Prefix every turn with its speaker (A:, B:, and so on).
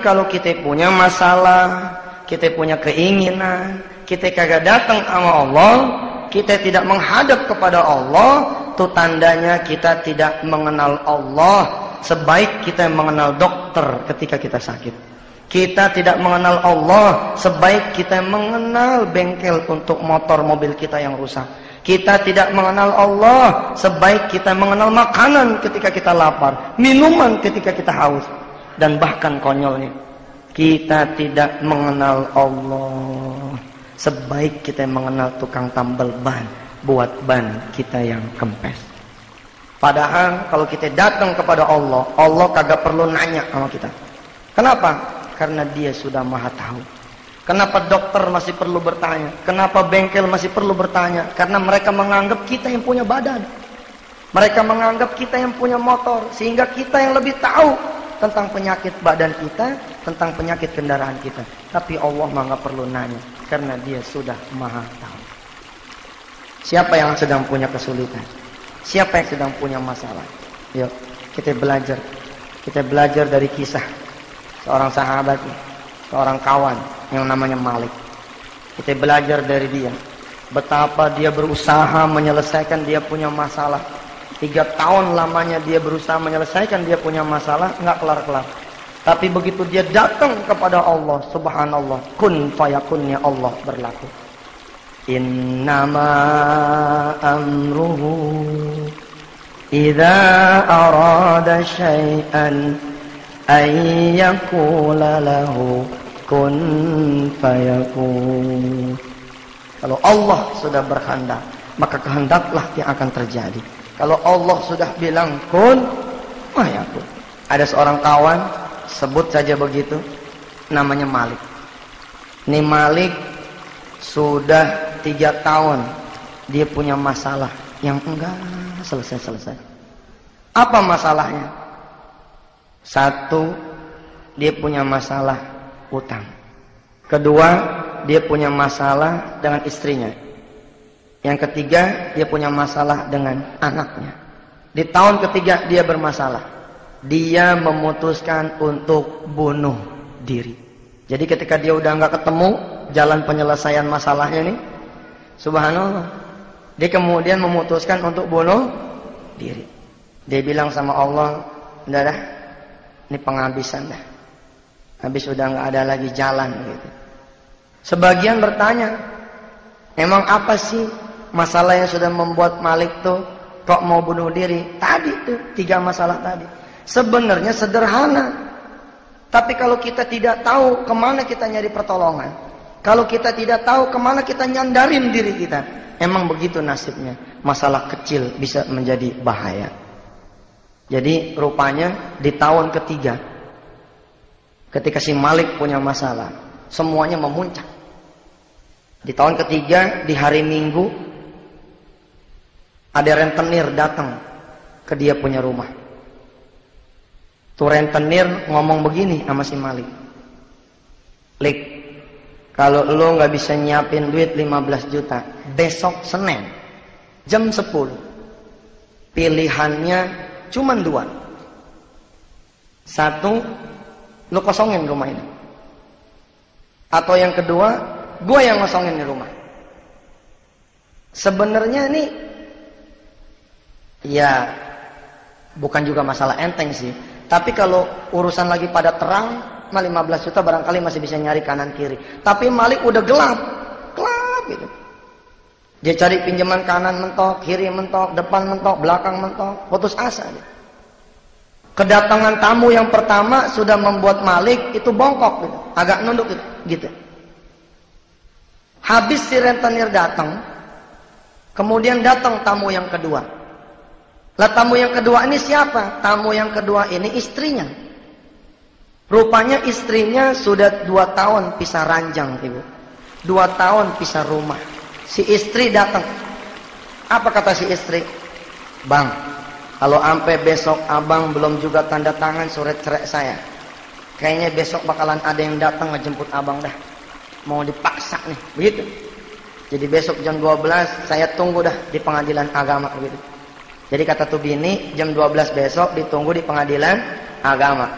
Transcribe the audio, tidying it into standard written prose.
A: kalau kita punya masalah, kita punya keinginan, kita kagak datang sama Allah, kita tidak menghadap kepada Allah, itu tandanya kita tidak mengenal Allah sebaik kita mengenal dokter ketika kita sakit. Kita tidak mengenal Allah sebaik kita mengenal bengkel untuk motor mobil kita yang rusak. Kita tidak mengenal Allah sebaik kita mengenal makanan ketika kita lapar, minuman ketika kita haus. Dan bahkan konyolnya, kita tidak mengenal Allah sebaik kita mengenal tukang tambal ban buat ban kita yang kempes. Padahal kalau kita datang kepada Allah, Allah kagak perlu nanya sama kita. Kenapa? Karena Dia sudah Maha Tahu. Kenapa dokter masih perlu bertanya? Kenapa bengkel masih perlu bertanya? Karena mereka menganggap kita yang punya badan. Mereka menganggap kita yang punya motor, sehingga kita yang lebih tahu tentang penyakit badan kita, tentang penyakit kendaraan kita. Tapi Allah mah nggak perlu nanya, karena Dia sudah Maha Tahu. Siapa yang sedang punya kesulitan? Siapa yang sedang punya masalah? Yuk, kita belajar. Kita belajar dari kisah seorang sahabat, seorang kawan yang namanya Malik. Kita belajar dari dia betapa dia berusaha menyelesaikan dia punya masalah. 3 tahun lamanya dia berusaha menyelesaikan dia punya masalah, nggak kelar-kelar. Tapi begitu dia datang kepada Allah, subhanallah, kun fayakunnya Allah berlaku. Innama amruhu idza arada syai'an ay yaqula lahu kun fayakun. Kalau Allah sudah berkehendak, maka kehendaklah yang akan terjadi. Kalau Allah sudah bilang kun fayakun. Ada seorang kawan, sebut saja begitu, namanya Malik. Ini Malik sudah 3 tahun dia punya masalah yang enggak selesai-selesai. Apa masalahnya? 1, dia punya masalah utang. 2, dia punya masalah dengan istrinya. Yang 3, dia punya masalah dengan anaknya. Di tahun ketiga dia bermasalah. Dia memutuskan untuk bunuh diri. Jadi ketika dia udah nggak ketemu jalan penyelesaian masalahnya nih, subhanallah, dia kemudian memutuskan untuk bunuh diri. Dia bilang sama Allah, udah dah, ini penghabisan dah. Habis udah nggak ada lagi jalan gitu. Sebagian bertanya, emang apa sih masalah yang sudah membuat Malik tuh kok mau bunuh diri? Tadi tuh 3 masalah tadi. Sebenarnya sederhana. Tapi kalau kita tidak tahu kemana kita nyari pertolongan, kalau kita tidak tahu kemana kita nyandarin diri kita, emang begitu nasibnya. Masalah kecil bisa menjadi bahaya. Jadi rupanya di tahun ketiga, ketika si Malik punya masalah, semuanya memuncak. Di tahun ketiga, di hari Minggu, ada rentenir datang ke dia punya rumah. Tuh rentenir ngomong begini sama si Malik. Lik, kalau lo nggak bisa nyiapin duit 15 juta, besok Senin, jam 10, pilihannya cuma 2. 1, lo kosongin rumah ini. Atau yang kedua, gue yang ngosongin di rumah. Sebenarnya ini ya bukan juga masalah enteng sih. Tapi kalau urusan lagi pada terang, 15 juta barangkali masih bisa nyari kanan kiri. Tapi Malik udah gelap gitu. Dia cari pinjaman kanan mentok, kiri mentok, depan mentok, belakang mentok, putus asa dia. Kedatangan tamu yang pertama sudah membuat Malik itu bongkok gitu, agak nunduk gitu. Habis si rentenir datang, kemudian datang tamu yang kedua. Lah tamu yang kedua ini siapa? Tamu yang kedua ini istrinya. Rupanya istrinya sudah 2 tahun pisah ranjang, ibu. 2 tahun pisah rumah. Si istri datang. Apa kata si istri? Bang, kalau sampai besok abang belum juga tanda tangan surat cerai saya, kayaknya besok bakalan ada yang datang ngejemput abang dah. Mau dipaksa nih, begitu. Jadi besok jam 12 saya tunggu dah di pengadilan agama, begitu. Jadi kata tuh bini, jam 12 besok ditunggu di pengadilan agama.